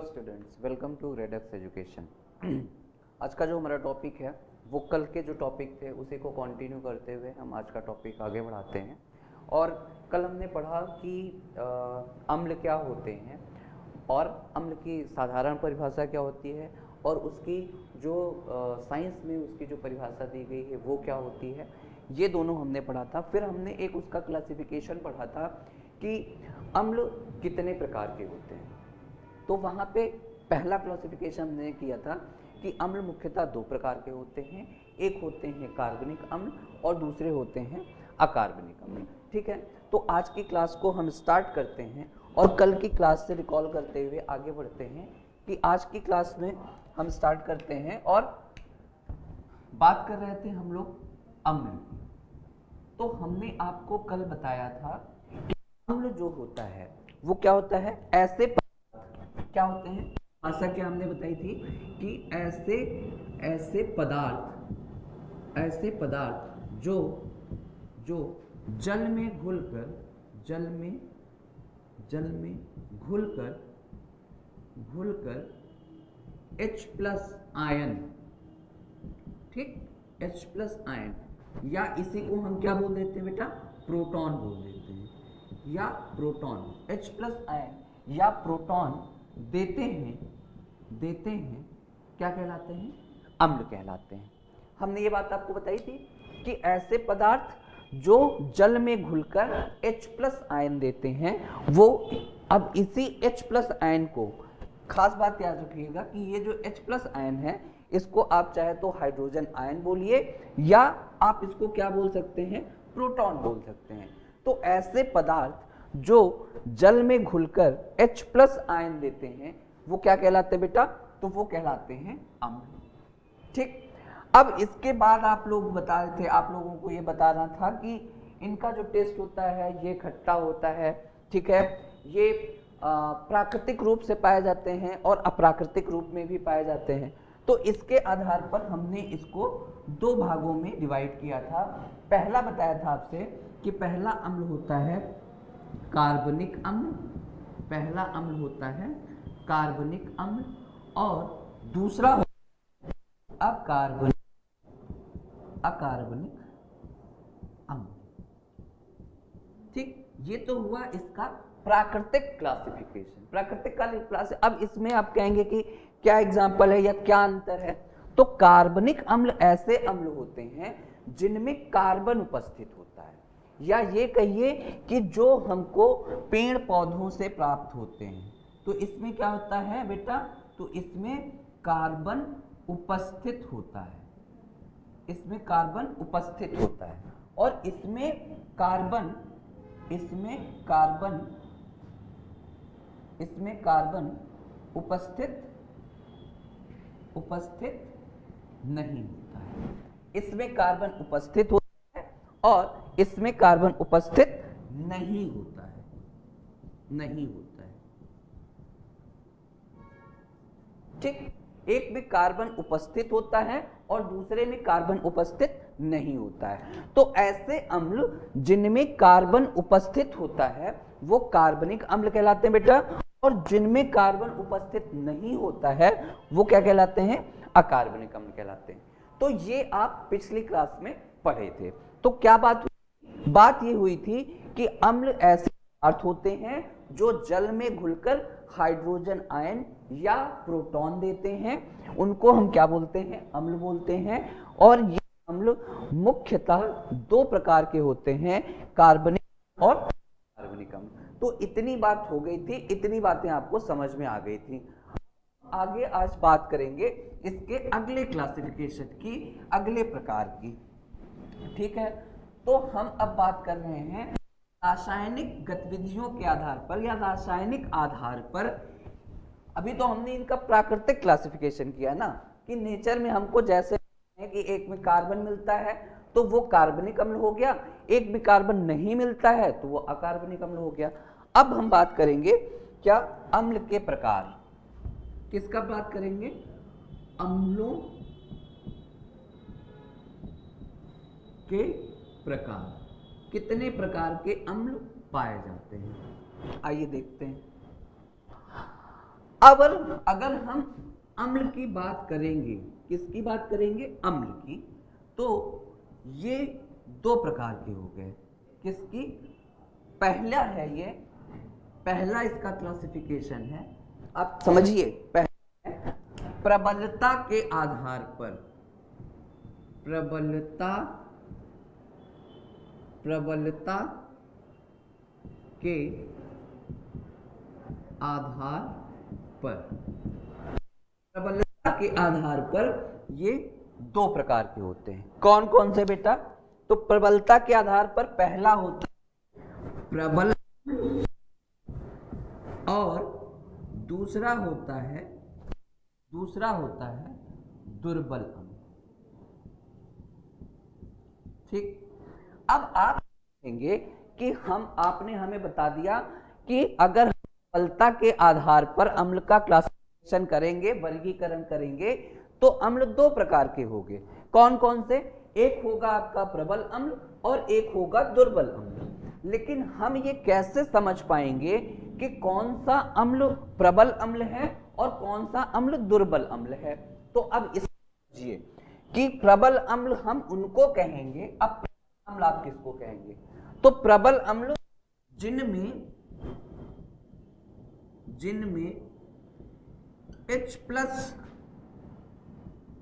Students, welcome to Redex education. आज का जो हमारा टॉपिक है वो कल के जो टॉपिक थे उसी को कंटिन्यू करते हुए हम आज का टॉपिक आगे बढ़ाते हैं। और कल हमने पढ़ा कि अम्ल क्या होते हैं और अम्ल की साधारण परिभाषा क्या होती है और उसकी जो साइंस में उसकी जो परिभाषा दी गई है वो क्या होती है, ये दोनों हमने पढ़ा था। फिर हमने एक उसका क्लासिफिकेशन पढ़ा था कि अम्ल कितने प्रकार के होते हैं। तो वहाँ पे पहला क्लासिफिकेशन हमने किया था कि अम्ल मुख्यतः दो प्रकार के होते हैं, एक होते हैं कार्बनिक अम्ल और दूसरे होते हैं अकार्बनिक अम्ल। ठीक है, तो आज की क्लास को हम स्टार्ट करते हैं और कल की क्लास से रिकॉल करते हुए आगे बढ़ते हैं कि आज की क्लास में हम स्टार्ट करते हैं और बात कर रहे थे हम लोग अम्ल की। तो हमने आपको कल बताया था कि अम्ल जो होता है वो क्या होता है, ऐसे क्या होते हैं, भाषा क्या हमने बताई थी कि ऐसे पदार्थ जो जो जल में घुलकर H प्लस आयन, ठीक, H प्लस आयन, या इसी को हम क्या बोल देते हैं बेटा, प्रोटॉन बोल देते हैं, या प्रोटॉन, H प्लस आयन या प्रोटॉन देते हैं क्या कहलाते हैं, अम्ल कहलाते हैं। हमने ये बात आपको बताई थी कि ऐसे पदार्थ जो जल में घुलकर H प्लस आयन देते हैं वो, अब इसी H प्लस आयन को, खास बात याद रखिएगा कि ये जो H प्लस आयन है इसको आप चाहे तो हाइड्रोजन आयन बोलिए या आप इसको क्या बोल सकते हैं, प्रोटॉन बोल सकते हैं। तो ऐसे पदार्थ जो जल में घुलकर H प्लस आयन देते हैं वो क्या कहलाते हैं बेटा, तो वो कहलाते हैं अम्ल। ठीक, अब इसके बाद आप लोग बता रहे थे, आप लोगों को ये बताना था कि इनका जो टेस्ट होता है ये खट्टा होता है, ठीक है, ये प्राकृतिक रूप से पाए जाते हैं और अप्राकृतिक रूप में भी पाए जाते हैं। तो इसके आधार पर हमने इसको दो भागों में डिवाइड किया था। पहला बताया था आपसे कि पहला अम्ल होता है कार्बनिक अम्ल, पहला अम्ल होता है कार्बनिक अम्ल और दूसरा अकार्बनिक अम्ल। ठीक, ये तो हुआ इसका प्राकृतिक क्लासिफिकेशन, प्राकृतिक क्लास। अब इसमें आप कहेंगे कि क्या एग्जांपल है या क्या अंतर है, तो कार्बनिक अम्ल ऐसे अम्ल होते हैं जिनमें कार्बन उपस्थित होता है, या ये कहिए कि जो हमको पेड़ पौधों से प्राप्त होते हैं। तो इसमें क्या होता है बेटा, तो इसमें कार्बन उपस्थित होता है, इसमें कार्बन उपस्थित होता है और इसमें कार्बन उपस्थित नहीं होता है, इसमें कार्बन उपस्थित होता है और इसमें कार्बन उपस्थित नहीं होता है, ठीक, एक में कार्बन उपस्थित होता है और दूसरे में कार्बन उपस्थित नहीं होता है। तो ऐसे अम्ल जिनमें कार्बन उपस्थित होता है वो कार्बनिक अम्ल कहलाते हैं बेटा, और जिनमें कार्बन उपस्थित नहीं होता है वो क्या कहलाते हैं, अकार्बनिक अम्ल कहलाते हैं। तो ये आप पिछली क्लास में पढ़े थे। तो क्या बात ये हुई थी कि अम्ल ऐसे पदार्थ होते हैं जो जल में घुलकर हाइड्रोजन आयन या प्रोटॉन देते हैं, उनको हम क्या बोलते हैं, अम्ल बोलते हैं। और ये अम्ल मुख्यतः दो प्रकार के होते हैं, कार्बनिक और कार्बनिक अम्ल। तो इतनी बात हो गई थी, इतनी बातें आपको समझ में आ गई थी। आगे आज बात करेंगे इसके अगले क्लासिफिकेशन की, अगले प्रकार की। ठीक है, तो हम अब बात कर रहे हैं रासायनिक गतिविधियों के आधार पर या रासायनिक आधार पर। अभी तो हमने इनका प्राकृतिक क्लासिफिकेशन किया ना, कि नेचर में हमको जैसे है कि एक में कार्बन मिलता है तो वो कार्बनिक अम्ल हो गया, एक में कार्बन नहीं मिलता है तो वो अकार्बनिक अम्ल हो गया। अब हम बात करेंगे क्या, अम्ल के प्रकार। किसका बात करेंगे, अम्लों के प्रकार। कितने प्रकार के अम्ल पाए जाते हैं, आइए देखते हैं। अब अगर हम अम्ल की बात करेंगे, किसकी बात करेंगे, अम्ल की, तो ये दो प्रकार के हो गए। किसकी, पहला है ये, पहला इसका क्लासिफिकेशन है, आप समझिए, पहला है प्रबलता के आधार पर, प्रबलता के आधार पर, प्रबलता के आधार पर ये दो प्रकार के होते हैं। कौन कौन से बेटा, तो प्रबलता के आधार पर पहला होता है प्रबल और दूसरा होता है दुर्बल अम्ल। ठीक, अब आप कहेंगे कि आपने हमें बता दिया कि अगर प्रबलता के आधार पर अम्ल का क्लासिफिकेशन करेंगे, वर्गीकरण करेंगे, तो अम्ल दो प्रकार के होंगे। कौन कौन से, एक होगा आपका प्रबल अम्ल और एक होगा दुर्बल अम्ल। लेकिन हम ये कैसे समझ पाएंगे कि कौन सा अम्ल प्रबल अम्ल है और कौन सा अम्ल दुर्बल अम्ल है? तो अब इस समझिए कि प्रबल अम्ल हम उनको कहेंगे, अब अम्ल आप किसको कहेंगे? तो प्रबल अम्ल जिनमें H प्लस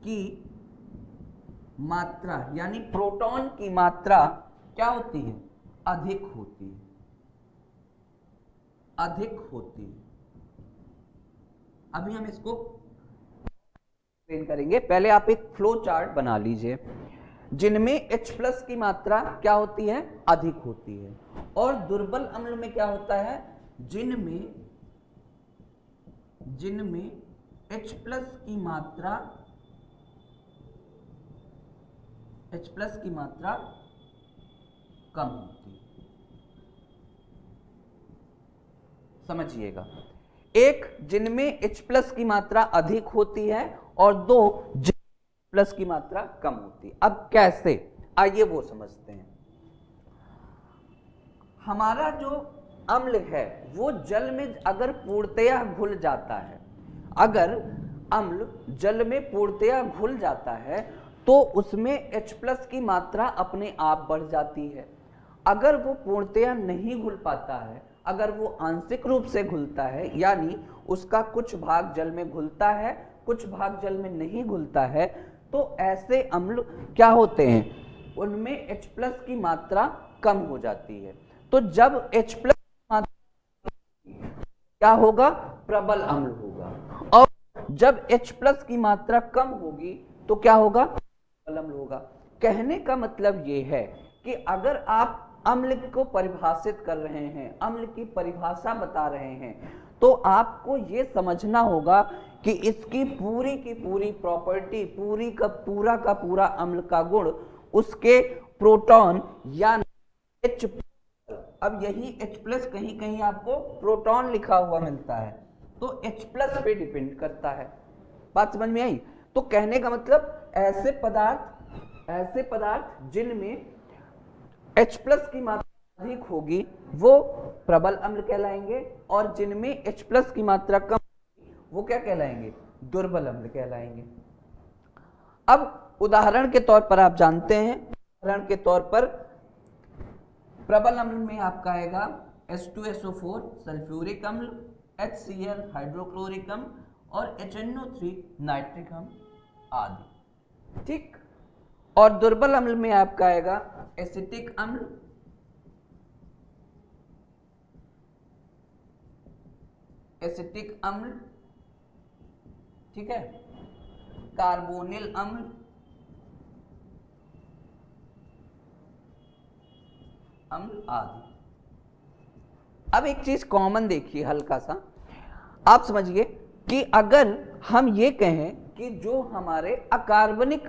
की मात्रा यानी प्रोटॉन की मात्रा क्या होती है, अधिक होती है, अभी हम इसको एक्सप्लेन करेंगे। पहले आप एक फ्लो चार्ट बना लीजिए जिनमें H प्लस की मात्रा क्या होती है, अधिक होती है, और दुर्बल अम्ल में क्या होता है, जिनमें H प्लस की मात्रा कम होती है। समझिएगा, एक जिनमें H प्लस की मात्रा अधिक होती है और दो जिनमें प्लस की मात्रा कम होती है। अब कैसे, आइए वो समझते हैं। हमारा जो अम्ल है वो जल में अगर पूर्णतया घुल जाता है, अगर अम्ल जल में पूर्णतया घुल जाता है तो उसमें H प्लस की मात्रा अपने आप बढ़ जाती है। अगर वो पूर्णतया नहीं घुल पाता है, अगर वो आंशिक रूप से घुलता है, यानी उसका कुछ भाग जल में घुलता है, कुछ भाग जल में नहीं घुलता है, तो ऐसे अम्ल क्या होते हैं, उनमें H प्लस की मात्रा कम हो जाती है। तो जब H प्लस क्या होगा, प्रबल अम्ल होगा, और जब H प्लस की मात्रा कम होगी तो क्या होगा, दुर्बल अम्ल होगा। कहने का मतलब ये है कि अगर आप अम्ल को परिभाषित कर रहे हैं, अम्ल की परिभाषा बता रहे हैं, तो आपको ये समझना होगा कि इसकी पूरी की पूरी प्रॉपर्टी, पूरा का पूरा अम्ल का गुण उसके प्रोटॉन या H, अब यही H प्लस कहीं कहीं आपको प्रोटॉन लिखा हुआ मिलता है, तो H प्लस पे डिपेंड करता है। बात समझ में आई? तो कहने का मतलब ऐसे पदार्थ जिनमें H प्लस की मात्रा अधिक होगी वो प्रबल अम्ल कहलाएंगे, और जिनमें H प्लस की मात्रा कम होगी वो क्या कहलाएंगे, दुर्बल अम्ल कहलाएंगे। अब उदाहरण के तौर पर आप जानते हैं, उदाहरण के तौर पर प्रबल अम्ल में आपका आएगा H2SO4 सल्फ्यूरिक अम्ल, HCl हाइड्रोक्लोरिक अम्ल और HNO3 नाइट्रिक अम्ल आदि। ठीक, और दुर्बल अम्ल में आपका आएगा एसिटिक अम्ल, ठीक है, कार्बोनिल अम्ल, आदि। अब एक चीज कॉमन देखिए, हल्का सा आप समझिए कि अगर हम ये कहें कि जो हमारे अकार्बनिक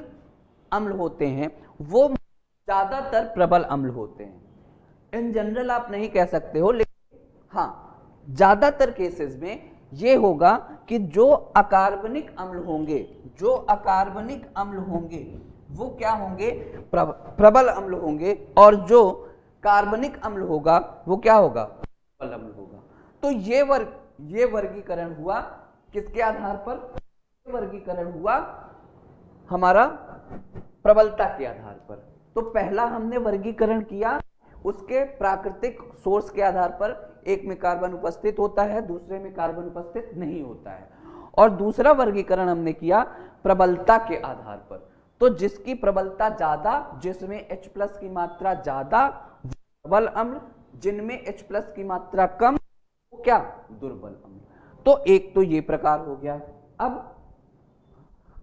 अम्ल होते हैं वो ज्यादातर प्रबल अम्ल होते हैं, इन जनरल आप नहीं कह सकते हो, लेकिन हाँ ज्यादातर केसेस में ये होगा कि जो अकार्बनिक अम्ल होंगे वो क्या होंगे, प्रबल अम्ल होंगे, और जो कार्बनिक अम्ल होगा वो क्या होगा, प्रबल अम्ल होगा। तो ये वर्गीकरण हुआ किसके आधार पर? वर्गीकरण हुआ हमारा प्रबलता के आधार पर। तो पहला हमने वर्गीकरण किया उसके प्राकृतिक सोर्स के आधार पर, एक में कार्बन उपस्थित होता है, दूसरे में कार्बन उपस्थित नहीं होता है। और दूसरा वर्गीकरण हमने किया प्रबलता के आधार पर। तो जिसकी प्रबलता ज्यादा, जिसमें H प्लस की मात्रा ज्यादा, प्रबल अम्ल, जिनमें H प्लस की मात्रा कम, वो क्या? दुर्बल अम्ल। तो एक तो ये प्रकार हो गया। अब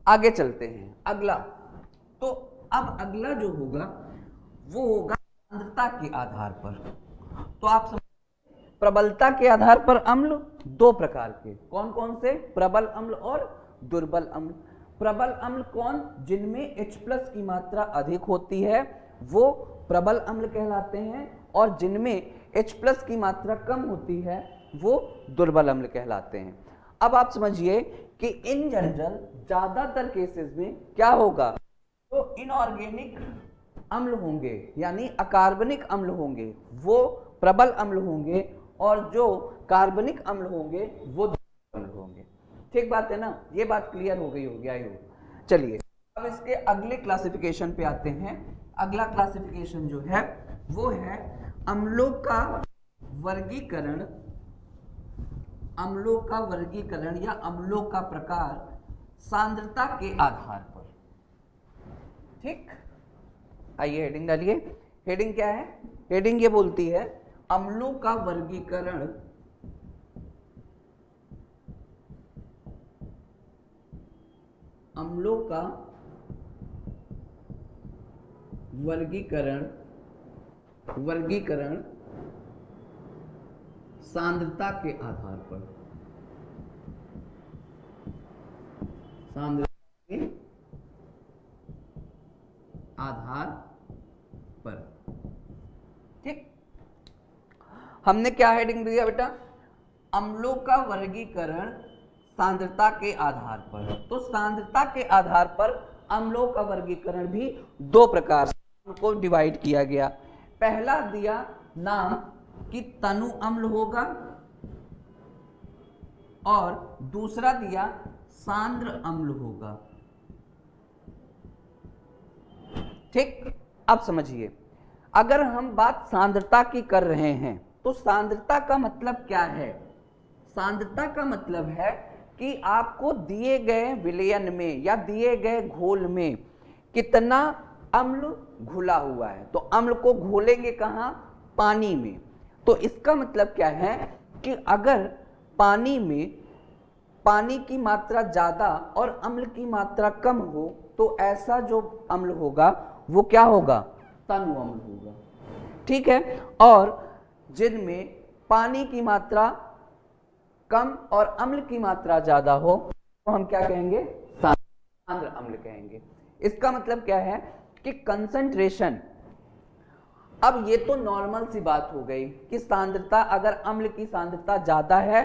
आगे चलते हैं, अगला। तो अब अगला जो होगा वो होगा सांद्रता के आधार पर। तो आप समझ, प्रबलता के आधार पर अम्ल दो प्रकार के, कौन कौन से? प्रबल अम्ल और दुर्बल अम्ल। प्रबल अम्ल कौन? जिनमें H प्लस की मात्रा अधिक होती है वो प्रबल अम्ल कहलाते हैं, और जिनमें H प्लस की मात्रा कम होती है वो दुर्बल अम्ल कहलाते हैं। अब आप समझिए कि इन जनरल ज्यादातर केसेस में क्या होगा, तो इनऑर्गेनिक अम्ल होंगे यानी अकार्बनिक अम्ल होंगे वो प्रबल अम्ल होंगे, और जो कार्बनिक अम्ल होंगे वो दुर्बल अम्ल होंगे। ठीक बात है ना? ये बात क्लियर हो गई होगी आई होप। चलिए अब इसके अगले क्लासिफिकेशन पे आते हैं। अगला क्लासिफिकेशन जो है वो है अम्लों का वर्गीकरण, अम्लों का वर्गीकरण या अम्लों का प्रकार सांद्रता के आधार पर। ठीक, आइए हेडिंग डालिए। हेडिंग क्या है? हेडिंग ये बोलती है अम्लों का वर्गीकरण अम्लों का वर्गीकरण सांद्रता के आधार पर, सांद्रता के आधार पर। ठीक, हमने क्या हेडिंग दिया बेटा? अम्लों का वर्गीकरण सांद्रता के आधार पर। तो सांद्रता के आधार पर अम्लों का वर्गीकरण भी दो प्रकार से को डिवाइड किया गया। पहला दिया नाम कि तनु अम्ल होगा, और दूसरा दिया सांद्र अम्ल होगा। ठीक, अब समझिए, अगर हम बात सांद्रता की कर रहे हैं तो सांद्रता का मतलब क्या है? सांद्रता का मतलब है कि आपको दिए गए विलयन में या दिए गए घोल में कितना अम्ल घुला हुआ है। तो अम्ल को घोलेंगे कहाँ? पानी में। तो इसका मतलब क्या है कि अगर पानी में पानी की मात्रा ज्यादा और अम्ल की मात्रा कम हो तो ऐसा जो अम्ल होगा वो क्या होगा? तनु अम्ल होगा। ठीक है, और जिनमें पानी की मात्रा कम और अम्ल की मात्रा ज्यादा हो तो हम क्या कहेंगे? सांद्र अम्ल कहेंगे। इसका मतलब क्या है कि कंसंट्रेशन, अब ये तो नॉर्मल सी बात हो गई कि सांद्रता, अगर अम्ल की सांद्रता ज्यादा है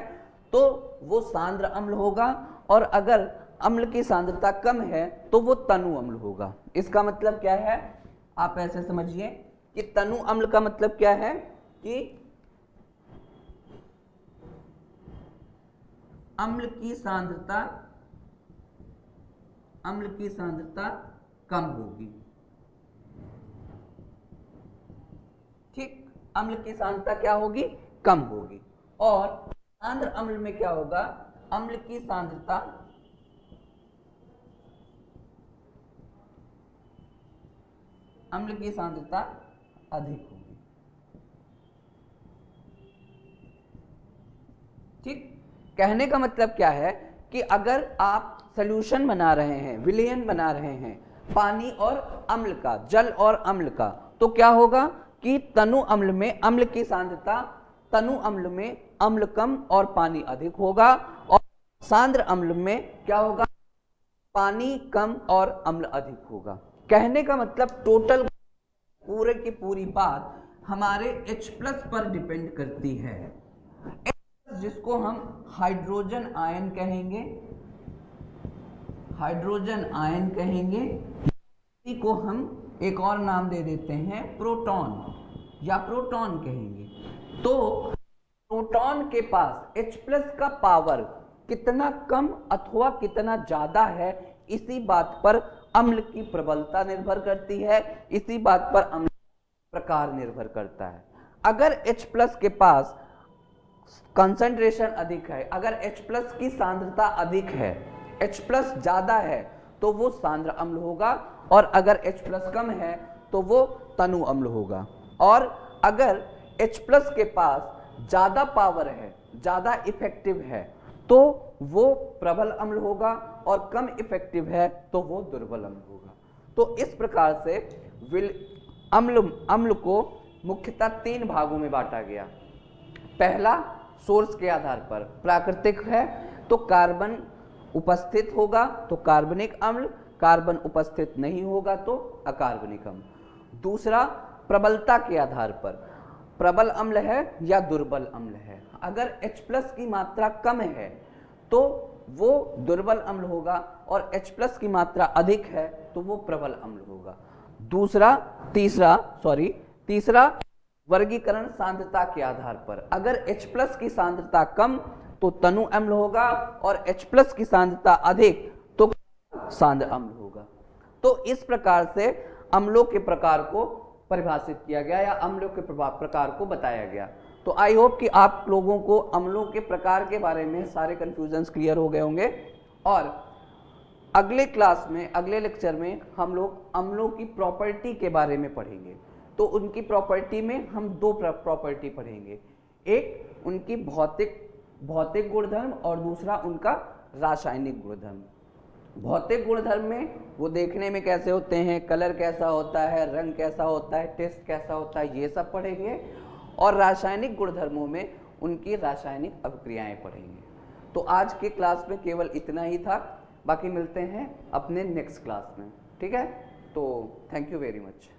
तो वो सांद्र अम्ल होगा, और अगर अम्ल की सांद्रता कम है तो वो तनु अम्ल होगा। इसका मतलब क्या है? आप ऐसे समझिए कि तनु अम्ल का मतलब क्या है कि अम्ल की सांद्रता कम होगी। ठीक, अम्ल की सांद्रता क्या होगी? कम होगी। और सांद्र अम्ल में क्या होगा? अम्ल की सांद्रता अधिक होगी। ठीक, कहने का मतलब क्या है कि अगर आप सॉल्यूशन बना रहे हैं, विलयन बना रहे हैं पानी और अम्ल का, जल और अम्ल का, तो क्या होगा कि तनु अम्ल में अम्ल की सांद्रता, तनु अम्ल में अम्ल कम और पानी अधिक होगा, और सांद्र अम्ल में क्या होगा? पानी कम और अम्ल अधिक होगा। कहने का मतलब टोटल पूरे की पूरी बात हमारे H प्लस पर डिपेंड करती है, जिसको हम हाइड्रोजन आयन कहेंगे, हाइड्रोजन आयन कहेंगे। इसी को हम एक और नाम दे देते हैं प्रोटॉन या प्रोटॉन कहेंगे। तो प्रोटॉन के पास H प्लस का पावर कितना कम अथवा कितना ज्यादा है, इसी बात पर अम्ल की प्रबलता निर्भर करती है, इसी बात पर अम्ल प्रकार निर्भर करता है। अगर H+ के पास कंसंट्रेशन अधिक है, अगर H+ की सांद्रता अधिक है, H+ ज्यादा है, तो वो सांद्र अम्ल होगा, और अगर H+ कम है तो वो तनु अम्ल होगा। और अगर H+ के पास ज्यादा पावर है, ज्यादा इफेक्टिव है, तो वो प्रबल अम्ल होगा, और कम इफेक्टिव है तो वो दुर्बल अम्ल होगा। तो इस प्रकार से अम्ल को मुख्यतः 3 भागों में बांटा गया। पहला, सोर्स के आधार पर, प्राकृतिक है तो कार्बन उपस्थित होगा तो कार्बनिक अम्ल, कार्बन उपस्थित नहीं होगा तो अकार्बनिक अम्ल। दूसरा, प्रबलता के आधार पर, प्रबल अम्ल है या दुर्बल अम्ल है। अगर H+ की मात्रा कम है तो वो दुर्बल अम्ल होगा, और H+ की मात्रा अधिक है तो वो प्रबल अम्ल होगा। तीसरा वर्गीकरण सांद्रता के आधार पर, अगर H+ की सांद्रता कम तो तनु अम्ल होगा, और H+ की सांद्रता अधिक तो सांद्र अम्ल होगा। तो इस प्रकार से अम्लों के प्रकार को परिभाषित किया गया, या अम्लों के प्रकार को बताया गया। तो आई होप कि आप लोगों को अम्लों के प्रकार के बारे में सारे कंफ्यूजन्स क्लियर हो गए होंगे। और अगले क्लास में, अगले लेक्चर में हम लोग अम्लों की प्रॉपर्टी के बारे में पढ़ेंगे। तो उनकी प्रॉपर्टी में हम 2 प्रॉपर्टी पढ़ेंगे, एक उनकी भौतिक गुणधर्म और दूसरा उनका रासायनिक गुणधर्म। भौतिक गुणधर्म में वो देखने में कैसे होते हैं, कलर कैसा होता है, रंग कैसा होता है, टेस्ट कैसा होता है, ये सब पढ़ेंगे। और रासायनिक गुणधर्मों में उनकी रासायनिक अभिक्रियाएं पढ़ेंगे। तो आज के क्लास में केवल इतना ही था, बाकी मिलते हैं अपने नेक्स्ट क्लास में, ठीक है। तो थैंक यू वेरी मच।